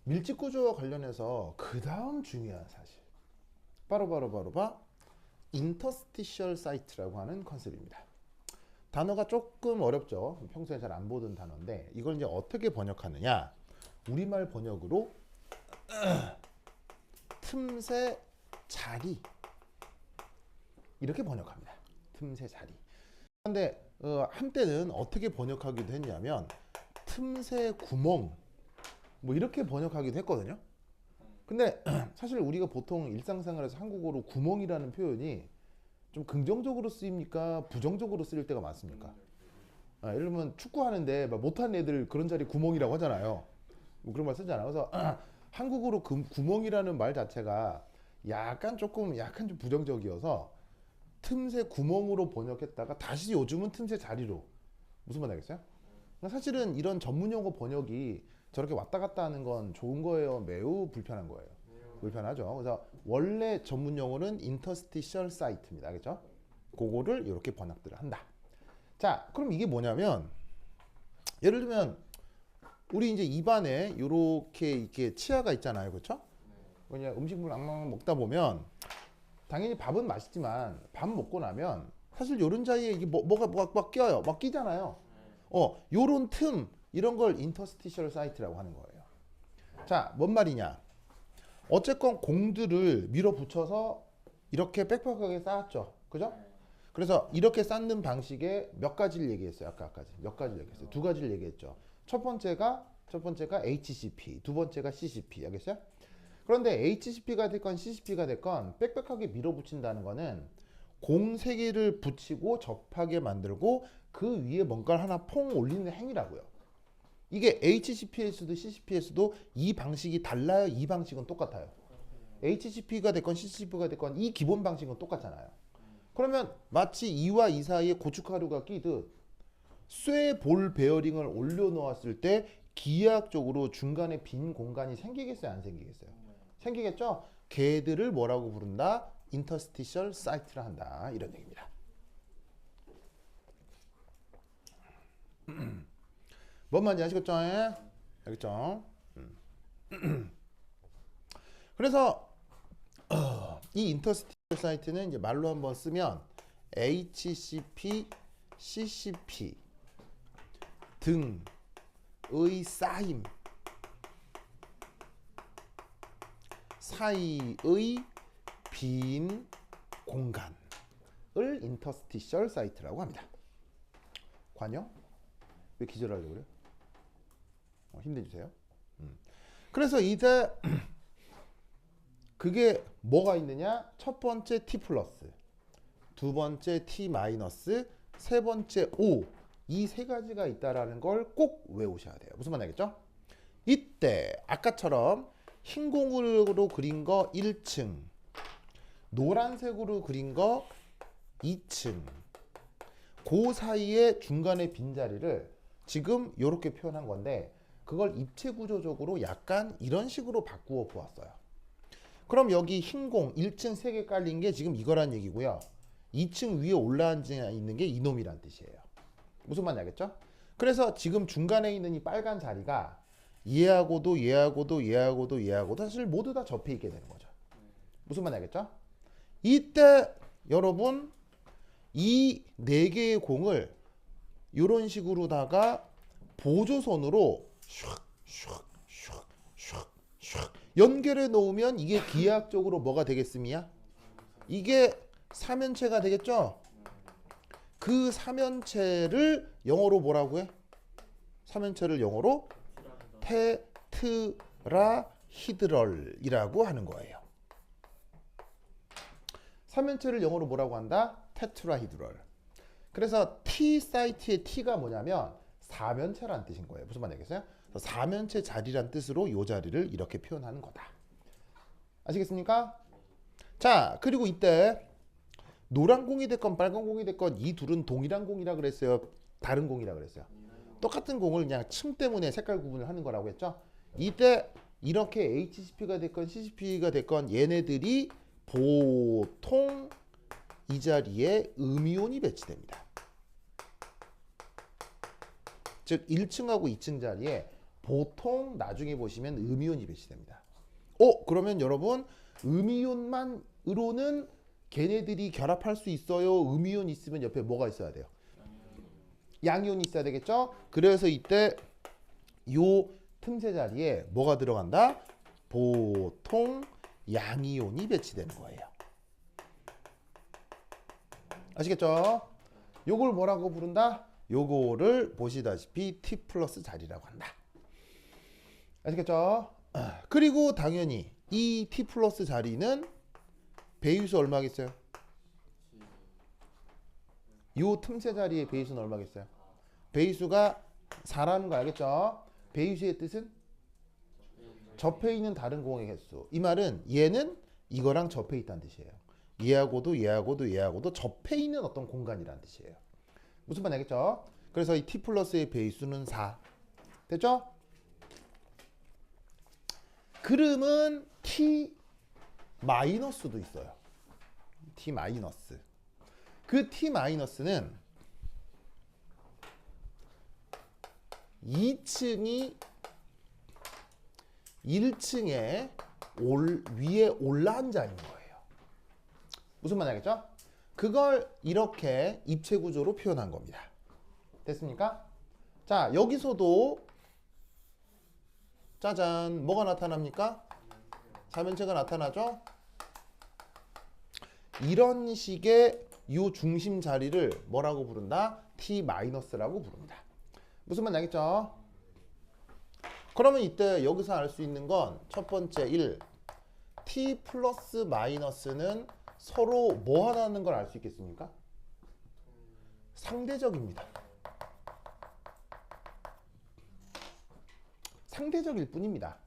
밀집 구조와 관련해서 그 다음 중요한 사실 바로 인터스티셜 사이트라고 하는 컨셉입니다. 단어가 조금 어렵죠. 평소에 잘 안 보던 단어인데 이걸 이제 어떻게 번역하느냐? 우리말 번역으로 틈새 자리 이렇게 번역합니다. 틈새 자리. 그런데 한때는 어떻게 번역하기도 했냐면 틈새 구멍 뭐 이렇게 번역하기도 했거든요. 근데 사실 우리가 보통 일상생활에서 한국어로 구멍이라는 표현이 좀 긍정적으로 쓰입니까? 부정적으로 쓰일 때가 많습니까? 예를 들면 축구하는데 막 못하는 애들 그런 자리 구멍이라고 하잖아요. 뭐 그런 말 쓰잖아요. 그래서 한국어로 구멍이라는 말 자체가 약간 좀 부정적이어서 틈새 구멍으로 번역했다가 다시 요즘은 틈새 자리로. 무슨 말 알겠어요? 사실은 이런 전문 용어 번역이 저렇게 왔다 갔다 하는 건 좋은 거예요? 매우 불편한 거예요? 불편하죠. 그래서 원래 전문 용어는 interstitial site입니다. 알겠죠? 그거를 이렇게 번역들을 한다. 자, 그럼 이게 뭐냐면 예를 들면 우리 이제 입안에 이렇게 치아가 있잖아요. 그렇죠? 그냥 음식물 앙망 먹다 보면 당연히 밥은 맛있지만 밥 먹고 나면 사실 요런 사이에 이게 뭐가 막 껴요. 막 끼잖아요. 요런 틈 이런 걸 인터스티셜 사이트라고 하는 거예요. 자, 뭔 말이냐? 어쨌건 공들을 밀어붙여서 이렇게 빽빽하게 쌓았죠. 그죠? 그래서 이렇게 쌓는 방식에 몇 가지를 얘기했어요. 아까까지. 몇 가지를 얘기했어요. 두 가지를 얘기했죠. 첫 번째가 HCP, 두 번째가 CCP. 알겠어요? 그런데 HCP가 됐건 CCP가 됐건 빽빽하게 밀어붙인다는 거는 공 세 개를 붙이고 접하게 만들고 그 위에 뭔가를 하나 퐁 올리는 행위라고요. 이게 HCP에서도 CCP에서도 이 방식이 달라요? 이 방식은 똑같아요? HCP가 됐건 CCP가 됐건 이 기본 방식은 똑같잖아요. 그러면 마치 이와 이 사이에 고춧가루가 끼듯 쇠 볼 베어링을 올려놓았을 때 기하학적으로 중간에 빈 공간이 생기겠어요? 안 생기겠어요? 생기겠죠? 걔들을 뭐라고 부른다? 인터스티셜 사이트라 한다. 이런 얘기입니다. 뭔 말인지 아시겠죠? 알겠죠? 그래서 이 인터스티셜 사이트는 이제 말로 한번 쓰면 HCP, CCP 등의 쌓임 사이의 빈 공간을 인터스티셜 사이트라고 합니다. 관여? 왜 기절하려고 그래요? 힘내주세요. 그래서 이제 그게 뭐가 있느냐? 첫 번째 T 플러스, 두 번째 T 마이너스, 세 번째 O 이 세 가지가 있다라는 걸 꼭 외우셔야 돼요. 무슨 말 알겠죠? 이때 아까처럼 흰 공으로 그린 거 1층, 노란색으로 그린 거 2층, 그 사이에 중간에 빈자리를 지금 이렇게 표현한 건데 그걸 입체 구조적으로 약간 이런 식으로 바꾸어 보았어요. 그럼 여기 흰 공 1층 3개 깔린 게 지금 이거란 얘기고요. 2층 위에 올라앉아 있는 게 이놈이란 뜻이에요. 무슨 말인지 알겠죠? 그래서 지금 중간에 있는 이 빨간 자리가 얘하고도 사실 모두 다 접해 있게 되는 거죠. 무슨 말인지 알겠죠? 이때 여러분 이 4개의 공을 이런 식으로다가 보조선으로 슉 연결해 놓으면 이게 기하학적으로 뭐가 되겠습니까? 이게 삼연체가 되겠죠? 그 삼연체를 영어로 뭐라고 해? 삼연체를 영어로 테트라히드럴이라고 하는 거예요. 삼연체를 영어로 뭐라고 한다? 테트라히드럴. 그래서 T 사이트의 T가 뭐냐면 사면체란 뜻인 거예요. 무슨 말인지 알겠어요? 사면체 자리란 뜻으로 이 자리를 이렇게 표현하는 거다. 아시겠습니까? 자, 그리고 이때 노란 공이 됐건 빨간 공이 됐건 이 둘은 동일한 공이라 그랬어요? 다른 공이라 그랬어요? 똑같은 공을 그냥 층 때문에 색깔 구분을 하는 거라고 했죠? 이때 이렇게 HCP가 됐건 CCP가 됐건 얘네들이 보통 이 자리에 음이온이 배치됩니다. 즉 1층하고 2층 자리에 보통 나중에 보시면 음이온이 배치됩니다. 그러면 여러분 음이온만으로는 걔네들이 결합할 수 있어요? 음이온 있으면 옆에 뭐가 있어야 돼요? 양이온이 있어야 되겠죠? 그래서 이때 요 틈새 자리에 뭐가 들어간다? 보통 양이온이 배치되는 거예요. 아시겠죠? 요걸 뭐라고 부른다? 요거를 보시다시피 T 플러스 자리라고 한다. 아시겠죠? 그리고 당연히 이 T 플러스 자리는 배유수 얼마겠어요? 요 틈새 자리의 배유수는 얼마겠어요? 배유수가 4라는 거 알겠죠? 배유수의 뜻은? 접해 있는 다른 공의 개수. 이 말은 얘는 이거랑 접해 있다는 뜻이에요. 얘하고도 접해 있는 어떤 공간이라는 뜻이에요. 무슨 말인지 알겠죠? 그래서 이 T 플러스의 배수는 4. 됐죠? 그러면 T 마이너스도 있어요. T 마이너스. 그 T 마이너스는 2층이 1층에 위에 올라앉아 있는 거예요. 무슨 말인지 알겠죠? 그걸 이렇게 입체 구조로 표현한 겁니다. 됐습니까? 자, 여기서도 짜잔, 뭐가 나타납니까? 삼연체가 나타나죠? 이런 식의 이 중심 자리를 뭐라고 부른다? T-라고 부릅니다. 무슨 말인지 알겠죠? 그러면 이때 여기서 알 수 있는 건 첫 번째 1, T 플러스 마이너스는 서로 뭐 하나는 걸 알 수 있겠습니까? 상대적입니다. 상대적일 뿐입니다.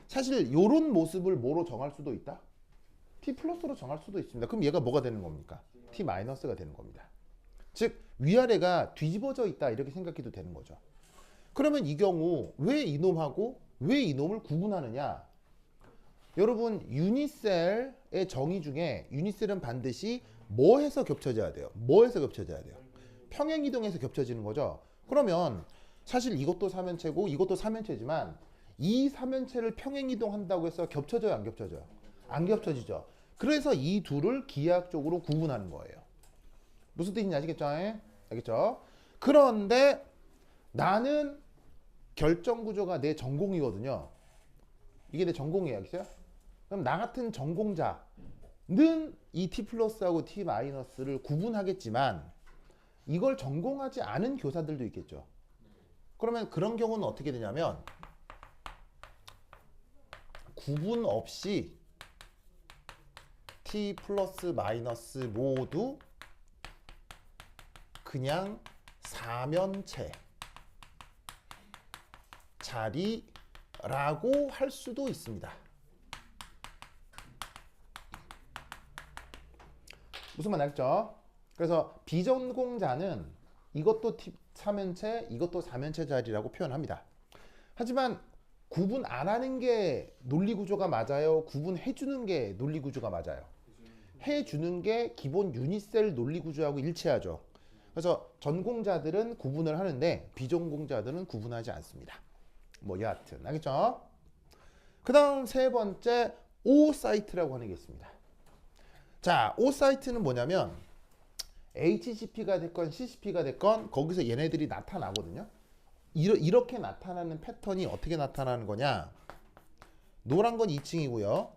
사실 이런 모습을 뭐로 정할 수도 있다? T 플러스로 정할 수도 있습니다. 그럼 얘가 뭐가 되는 겁니까? T 마이너스가 되는 겁니다. 즉 위아래가 뒤집어져 있다 이렇게 생각해도 되는 거죠. 그러면 이 경우 왜 이놈하고 왜 이놈을 구분하느냐? 여러분 유니셀의 정의 중에 유니셀은 반드시 뭐 해서 겹쳐져야 돼요? 뭐 해서 겹쳐져야 돼요? 평행이동해서 겹쳐지는 거죠. 그러면 사실 이것도 삼연체고 이것도 삼연체지만 이 삼연체를 평행이동한다고 해서 겹쳐져요? 안 겹쳐져요? 안 겹쳐지죠. 그래서 이 둘을 기하학적으로 구분하는 거예요. 무슨 뜻인지 아시겠죠? 알겠죠? 그런데 나는 결정 구조가 내 전공이거든요. 이게 내 전공이에요. 알겠어요? 그럼 나 같은 전공자는 이 T 플러스하고 T 마이너스를 구분하겠지만 이걸 전공하지 않은 교사들도 있겠죠. 그러면 그런 경우는 어떻게 되냐면 구분 없이 T 플러스 마이너스 모두 그냥 사면체 자리라고 할 수도 있습니다. 무슨 말 알겠죠? 그래서 비전공자는 이것도 삼연체, 이것도 사면체 자리라고 표현합니다. 하지만 구분 안 하는 게 논리 구조가 맞아요? 구분해 주는 게 논리 구조가 맞아요? 해 주는 게 기본 유니셀 논리 구조하고 일치하죠. 그래서 전공자들은 구분을 하는데 비전공자들은 구분하지 않습니다. 뭐 여하튼 알겠죠? 그 다음 세 번째 오사이트라고 하는 게 있습니다. 자, 오사이트는 뭐냐면 HCP가 됐건 CCP가 됐건 거기서 얘네들이 나타나거든요. 이렇게 나타나는 패턴이 어떻게 나타나는 거냐? 노란 건 2층이고요.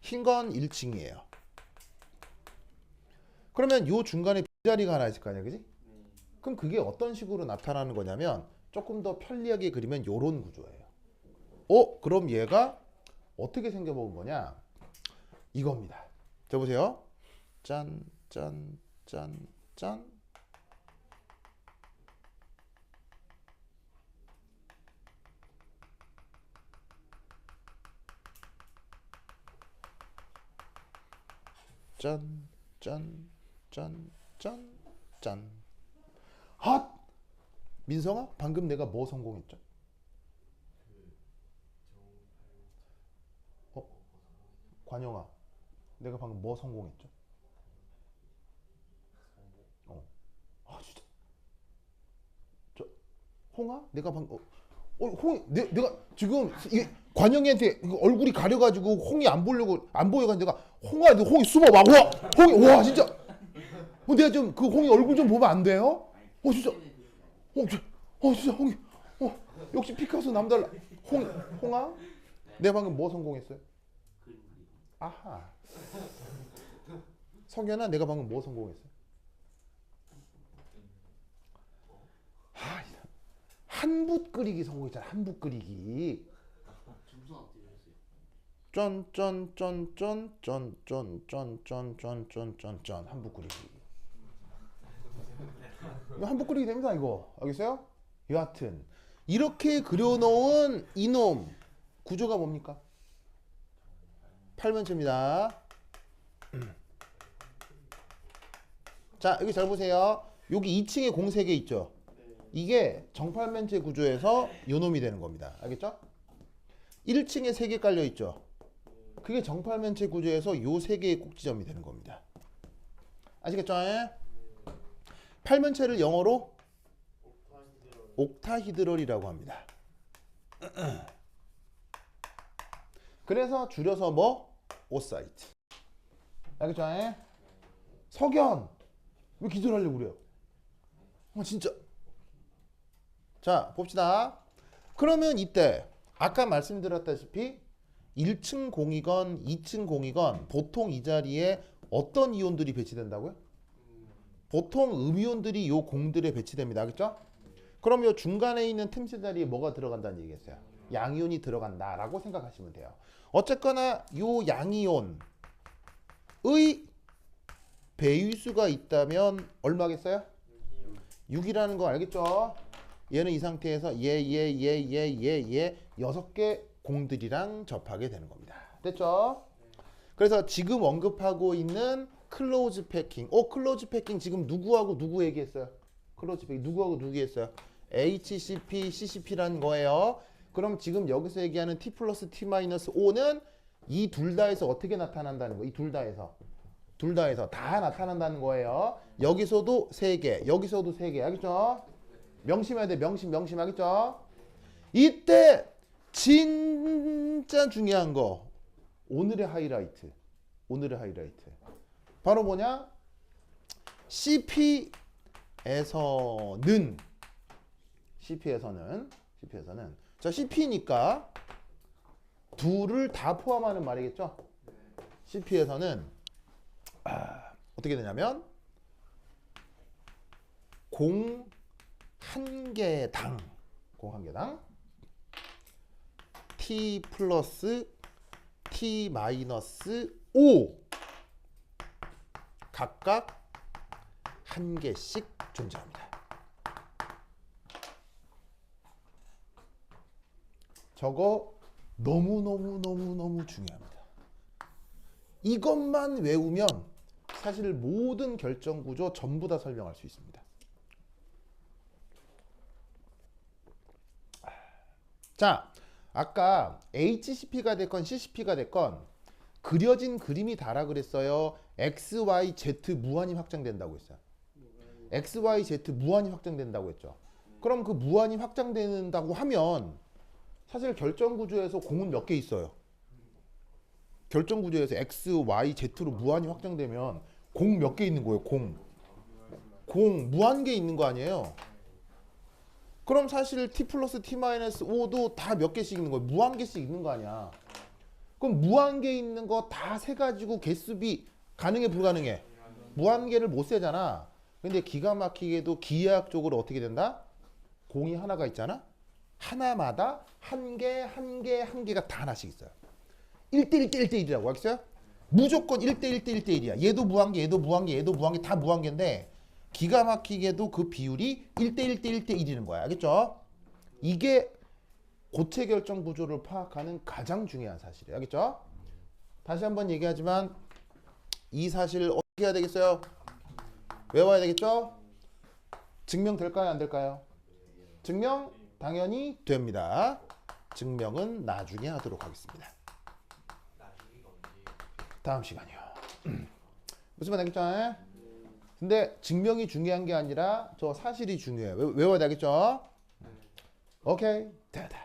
흰 건 1층이에요. 그러면 요 중간에 빈자리가 하나 있을 거 아니야, 그지? 그럼 그게 어떤 식으로 나타나는 거냐면 조금 더 편리하게 그리면 요런 구조예요. 그럼 얘가 어떻게 생겨먹은 거냐? 이겁니다. 자, 보세요. 짠, 짠, 짠, 짠. 짠, 짠, 짠, 짠, 짠. 핫! 민성아, 방금 내가 뭐 성공했죠? 관영아, 내가 방금 뭐 성공했죠? 진짜. 홍아? 내가 방금 홍이 내가 지금 이 관영이한테 이거 얼굴이 가려가지고 홍이 안 보려고 안 보여가지고 내가 홍아 너 홍이 숨어봐 와 홍이 와 진짜 내가 좀 그 홍이 얼굴 좀 보면 안 돼요? 진짜 진짜 홍이 역시 피카소 남달라 홍아 내가 방금 뭐 성공했어요? 아하 석연아 내가 방금 뭐 성공했어요? 한붓 그리기 성공했잖아. 한붓 그리기. 쫀쫀쫀쫀쫀쫀쫀쫀쫀쫀쫀쫀 한붓 그리기. 이거 한붓 그리기 됩니다 이거. 알겠어요? 여하튼 이렇게 그려놓은 이놈 구조가 뭡니까? 팔면체입니다. 자 여기 잘 보세요. 여기 2층에 공 3개 있죠. 이게 정팔면체 구조에서 요놈이 되는 겁니다. 알겠죠? 1층에 3개 깔려 있죠. 그게 정팔면체 구조에서 요 3개의 꼭지점이 되는 겁니다. 아시겠죠? 팔면체를 영어로 옥타히드럴이라고 합니다. 그래서 줄여서 뭐? 오사이트. 알겠죠? 석연 왜 기절하려고 그래요? 진짜. 자 봅시다. 그러면 이때 아까 말씀드렸다시피 1층 공이건 2층 공이건 보통 이 자리에 어떤 이온들이 배치된다고요? 보통 음이온들이 요 공들에 배치됩니다. 알겠죠? 그럼 요 중간에 있는 틈새 자리에 뭐가 들어간다는 얘기겠어요? 양이온이 들어간다라고 생각하시면 돼요. 어쨌거나 요 양이온의 배위수가 있다면 얼마겠어요? 6이라는 거 알겠죠? 얘는 이 상태에서 얘 6개 공들이랑 접하게 되는 겁니다. 됐죠? 그래서 지금 언급하고 있는 클로즈 패킹. 클로즈 패킹 지금 누구하고 누구 얘기했어요? 클로즈 패킹 누구하고 누구 얘기했어요? HCP, CCP라는 거예요. 그럼 지금 여기서 얘기하는 T 플러스 T 마이너스 O는 이 둘 다에서 어떻게 나타난다는 거예요? 이 둘 다에서. 둘 다에서 다 나타난다는 거예요. 여기서도 3개, 여기서도 3개. 알겠죠? 명심해야 돼. 명심 알겠죠? 이때 진짜 중요한 거. 오늘의 하이라이트. 바로 뭐냐? CP에서는 자 CP니까 둘을 다 포함하는 말이겠죠? CP에서는 어떻게 되냐면 공 한 개당 T 플러스 T 마이너스 5 각각 한 개씩 존재합니다. 저거 너무 중요합니다. 이것만 외우면 사실 모든 결정 구조 전부 다 설명할 수 있습니다. 자, 아까 HCP가 됐건 CCP가 됐건 그려진 그림이 다라 그랬어요. X, Y, Z 무한히 확장된다고 했어요. X, Y, Z 무한히 확장된다고 했죠. 그럼 그 무한히 확장된다고 하면 사실 결정 구조에서 공은 몇 개 있어요. 결정 구조에서 X, Y, Z로 무한히 확장되면 공 몇 개 있는 거예요. 공 무한개 있는 거 아니에요. 그럼 사실 T 플러스 T 마이너스 5도 다 몇 개씩 있는 거예요. 무한개씩 있는 거 아니야. 그럼 무한개 있는 거 다 세가지고 개수비 가능해 불가능해? 무한개를 못 세잖아. 근데 기가 막히게도 기하학적으로 어떻게 된다? 공이 하나가 있잖아. 하나마다 한 개가 다 하나씩 있어요. 1대1대1대1이라고 알겠어요? 무조건 1대1대1대1이야. 얘도 무한개, 얘도 무한개, 얘도 무한개, 다 무한개인데 기가 막히게도 그 비율이 1대1대1대1이는 거야. 알겠죠? 이게 고체 결정 구조를 파악하는 가장 중요한 사실이에요. 알겠죠? 다시 한번 얘기하지만 이 사실 어떻게 해야 되겠어요? 외워야 되겠죠? 증명될까요? 안 될까요? 증명 당연히 됩니다. 증명은 나중에 하도록 하겠습니다. 다음 시간이요. 무슨 말 알겠죠? 근데 증명이 중요한 게 아니라 저 사실이 중요해요. 외워야 되겠죠? 오케이, 됐다.